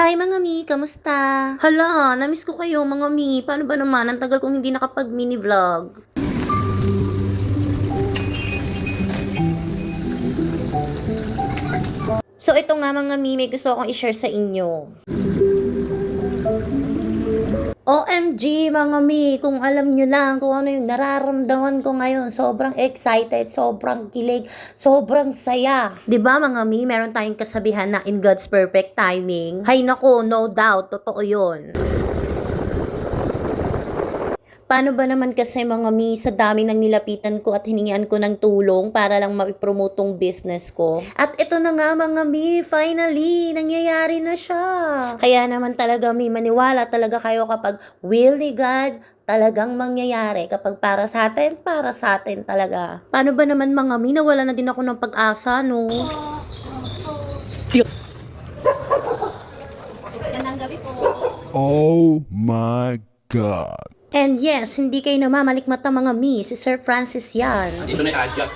Hi mga mi, kamusta? Hala, namiss ko kayo mga mi. Paano ba naman? Ang tagal kong hindi nakapag mini vlog. So ito nga mga mi, may gusto akong i-share sa inyo. OMG mga mi, kung alam nyo lang kung ano yung nararamdaman ko ngayon, sobrang excited, sobrang kilig, sobrang saya. 'Di ba mga mi, meron tayong kasabihan na in God's perfect timing. Hay nako, no doubt, totoo 'yon. Paano ba naman kasi mga mi, sa dami ng nilapitan ko at hiningian ko ng tulong para lang ma-promote tong business ko. At ito na nga mga mi, finally, nangyayari na siya. Kaya naman talaga mi, maniwala talaga kayo kapag will ni God, talagang mangyayari. Kapag para sa atin talaga. Paano ba naman mga mi, nawala na din ako ng pag-asa, no? Gandang gabi po. Oh my God. And yes, hindi kayo namamalikmata mga mi, si Sir Francis yan. Dito na yung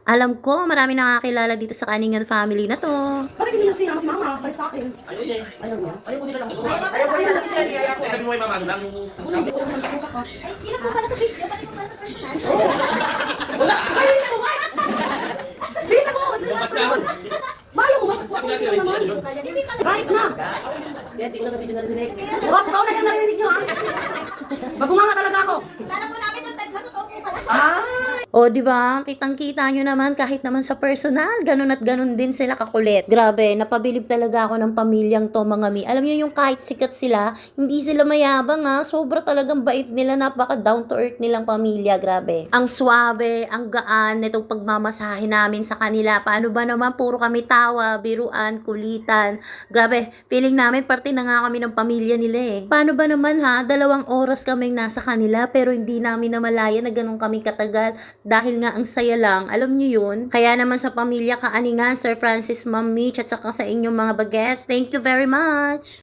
Alam ko, marami nakakilala dito sa Kaningan family na to. Bakit hindi nasira si mama? Balik sa akin. Ayaw niya. Ayaw niya? Ayaw ko nila lang. Ayaw ko lang siya. Ayaw ko. Sabi mo may mama, ano lang yung... Hindi ko naman ako ka. Hindi na po pala sa video, pati po pala sa personal. Ay, hindi mo nga! Bisa mo! Kasi Bukas na. Mayo, bumasak po Sabi ako nga sila sila, naman. hindi ka Kahit na! Hindi ko na sa video narinig. Huwag, ikaw na yung narinig nyo ha! Bagumanga talaga ako! Para po namin yung tagla, totoo po pala. Ay! O, di ba? Kitang-kita nyo naman kahit naman sa personal, ganun at ganun din sila kakulit. Grabe, napabilib talaga ako ng pamilyang to mga mi. Alam niyo yung kahit sikat sila, hindi sila mayabang ha. Sobra talagang bait nila, napaka down to earth nilang pamilya, grabe. Ang suabe, ang gaan nitong pagmamasahe namin sa kanila. Paano ba naman puro kami tawa, biruan, kulitan. Grabe, feeling namin parte na nga kami ng pamilya nila eh. Paano ba naman ha? 2 oras kaming nasa kanila pero hindi namin namalaya na ganun kami katagal. Dahil nga ang saya lang, alam niyo yun. Kaya naman sa pamilya Kaaningan, Sir Francis, Ma'am Mitch, at saka sa inyong mga bagets, thank you very much!